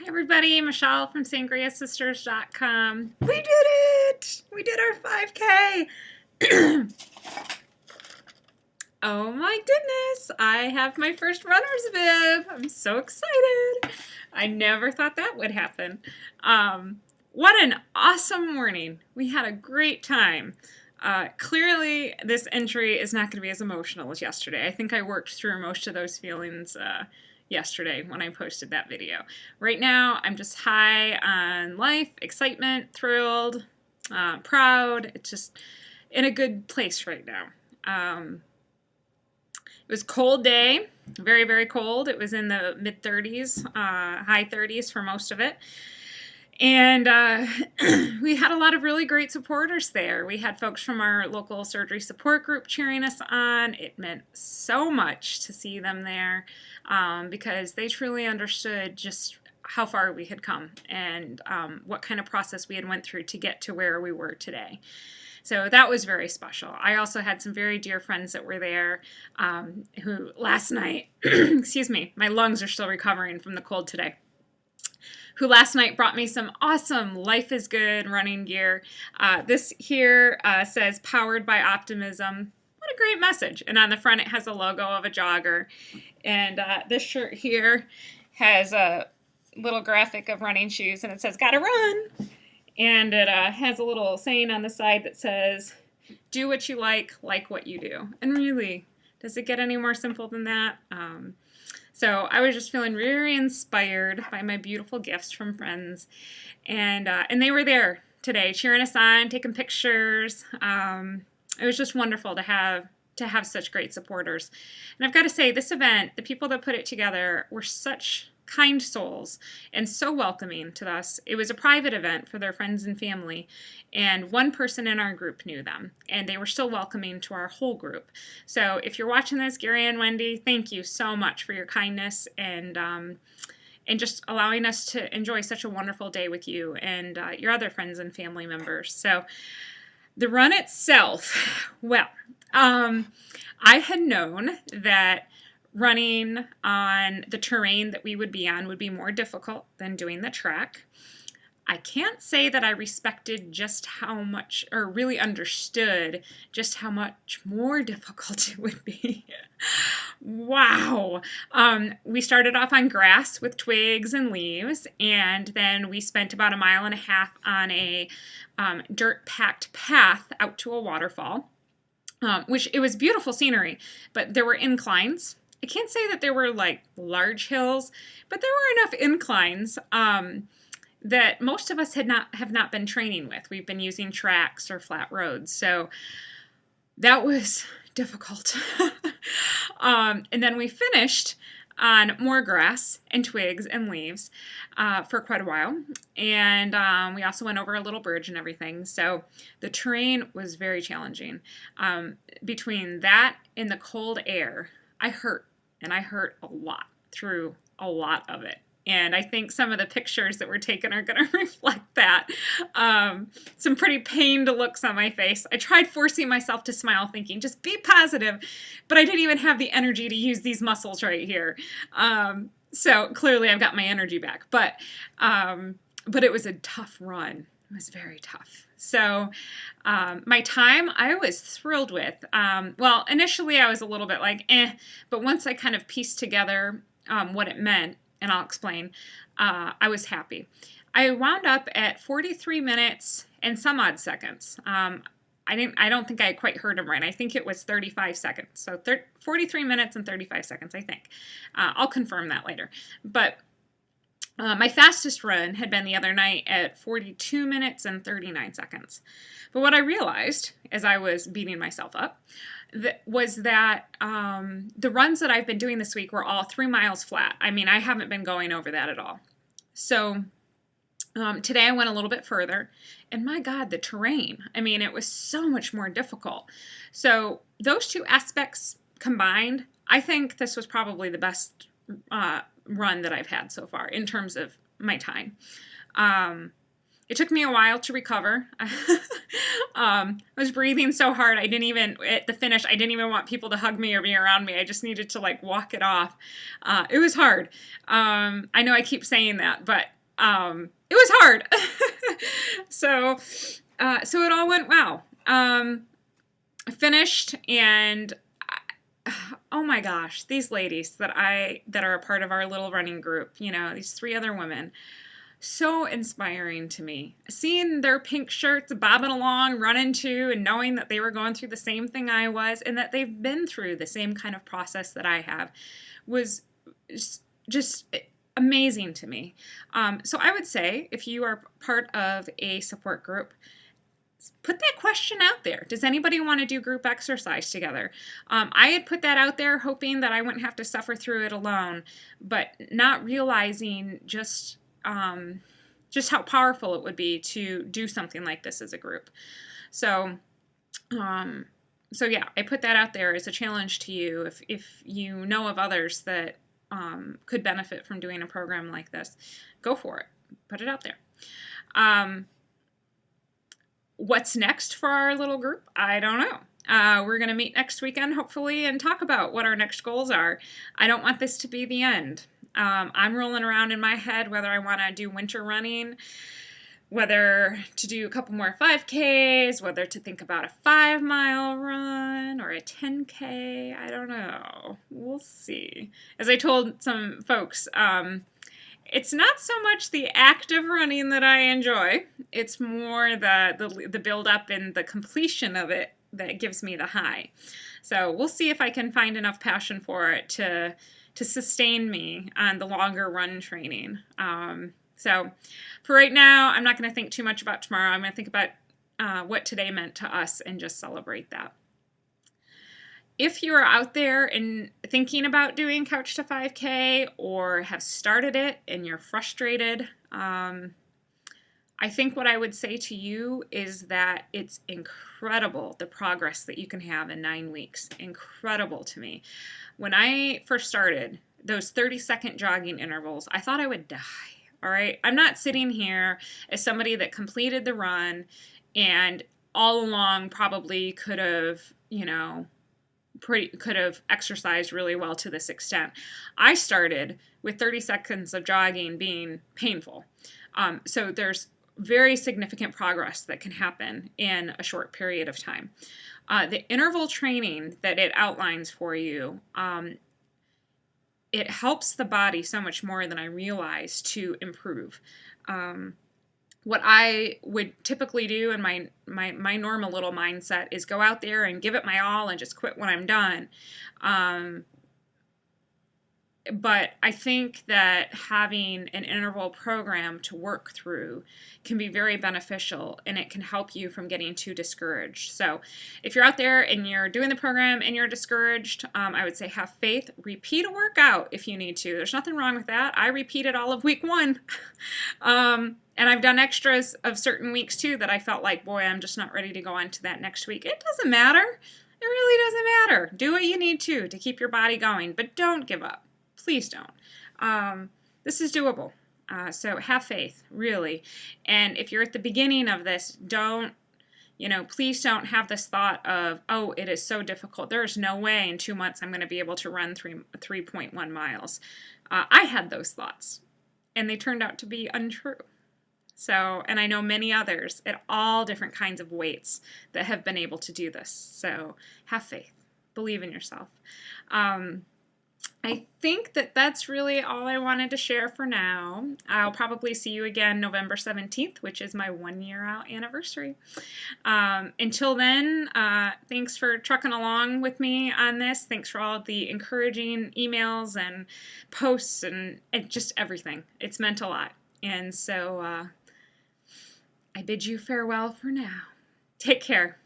Hi everybody, Michelle from SangriaSisters.com. We did it! We did our 5K! Oh my goodness, I have my first runner's bib. I'm so excited. I never thought that would happen. What an awesome morning. We had a great time. Clearly, this entry is not going to be as emotional as yesterday. I think I worked through most of those feelings yesterday when I posted that video. Right now, I'm just high on life, excitement, thrilled, proud. It's just in a good place right now. It was a cold day, very, very cold. It was in the mid-30s, high 30s for most of it. And we had a lot of really great supporters there. We had folks from our local surgery support group cheering us on. It meant so much to see them there because they truly understood just how far we had come and what kind of process we had went through to get to where we were today. So that was very special. I also had some very dear friends that were there who last night, excuse me, my lungs are still recovering from the cold today, who last night brought me some awesome Life is Good running gear. This here says Powered by Optimism. What a great message. And on the front it has a logo of a jogger. And this shirt here has a little graphic of running shoes and it says, "Gotta run." And it has a little saying on the side that says, "Do what you like what you do." And really, does it get any more simple than that? So I was just feeling very inspired by my beautiful gifts from friends. And they were there today cheering us on, taking pictures. It was just wonderful to have such great supporters. And I've got to say, this event, the people that put it together were such kind souls and so welcoming to us. It was a private event for their friends and family, and one person in our group knew them, and they were still welcoming to our whole group. So if you're watching this, Gary and Wendy, thank you so much for your kindness and just allowing us to enjoy such a wonderful day with you and your other friends and family members. So the run itself, well, I had known that running on the terrain that we would be on would be more difficult than doing the track. I can't say that I respected just how much, or really understood just how much more difficult it would be. Wow. We started off on grass with twigs and leaves, and then we spent about 1.5 miles on a dirt-packed path out to a waterfall, which it was beautiful scenery, but there were inclines. I can't say that there were like large hills, but there were enough inclines that most of us have not been training with. We've been using tracks or flat roads, so that was difficult. And then we finished on more grass and twigs and leaves for quite a while, and we also went over a little bridge and everything. So the terrain was very challenging. Between that and the cold air, I hurt. And I hurt a lot through a lot of it. And I think some of the pictures that were taken are going to reflect that. Some pretty pained looks on my face. I tried forcing myself to smile, thinking, just be positive. But I didn't even have the energy to use these muscles right here. So clearly I've got my energy back. But it was a tough run. It was very tough. So my time I was thrilled with. Well, initially I was a little bit like, but once I kind of pieced together what it meant, and I'll explain, I was happy. I wound up at 43 minutes and some odd seconds. I don't think I quite heard him right. I think it was 35 seconds. So 43 minutes and 35 seconds, I think. I'll confirm that later. But my fastest run had been the other night at 42 minutes and 39 seconds. But what I realized as I was beating myself up was that the runs that I've been doing this week were all 3 miles flat. I mean, I haven't been going over that at all. So today I went a little bit further, and my God, the terrain. I mean, it was so much more difficult. So those two aspects combined, I think this was probably the best run that I've had so far in terms of my time. It took me a while to recover. I was breathing so hard, at the finish, I didn't even want people to hug me or be around me. I just needed to walk it off. It was hard. I know I keep saying that, but It was hard. So it all went well. I finished, and oh my gosh, these ladies that are a part of our little running group, these 3 other women, so inspiring to me. Seeing their pink shirts bobbing along, running too, and knowing that they were going through the same thing I was, and that they've been through the same kind of process that I have, was just amazing to me. So I would say, if you are part of a support group, put that question out there. Does anybody want to do group exercise together? I had put that out there hoping that I wouldn't have to suffer through it alone, but not realizing just how powerful it would be to do something like this as a group. So yeah, I put that out there as a challenge to you. If you know of others that could benefit from doing a program like this, go for it. Put it out there. What's next for our little group? I don't know. We're going to meet next weekend, hopefully, and talk about what our next goals are. I don't want this to be the end. I'm rolling around in my head whether I want to do winter running, whether to do a couple more 5Ks, whether to think about a 5-mile run or a 10K. I don't know. We'll see. As I told some folks, it's not so much the active running that I enjoy. It's more the build up and the completion of it that gives me the high. So we'll see if I can find enough passion for it to sustain me on the longer run training. So for right now, I'm not going to think too much about tomorrow. I'm going to think about what today meant to us and just celebrate that. If you're out there and thinking about doing Couch to 5K or have started it and you're frustrated, I think what I would say to you is that it's incredible the progress that you can have in 9 weeks. Incredible to me. When I first started, those 30-second jogging intervals, I thought I would die. All right. I'm not sitting here as somebody that completed the run and all along probably could have exercised really well to this extent. I started with 30 seconds of jogging being painful. So there's very significant progress that can happen in a short period of time. The interval training that it outlines for you, it helps the body so much more than I realized to improve. What I would typically do in my normal little mindset is go out there and give it my all and just quit when I'm done. But I think that having an interval program to work through can be very beneficial, and it can help you from getting too discouraged. So if you're out there and you're doing the program and you're discouraged, I would say have faith. Repeat a workout if you need to. There's nothing wrong with that. I repeated all of week 1. And I've done extras of certain weeks too that I felt like, boy, I'm just not ready to go on to that next week. It doesn't matter. It really doesn't matter. Do what you need to keep your body going, but don't give up. Please don't. This is doable. So have faith, really. And if you're at the beginning of this, please don't have this thought of, oh, it is so difficult. There is no way in 2 months I'm going to be able to run 3.1 miles. I had those thoughts, and they turned out to be untrue. So, and I know many others at all different kinds of weights that have been able to do this. So have faith. Believe in yourself. I think that that's really all I wanted to share for now. I'll probably see you again November 17th, which is my 1-year out anniversary. Until then, thanks for trucking along with me on this. Thanks for all the encouraging emails and posts and just everything. It's meant a lot. And so I bid you farewell for now. Take care.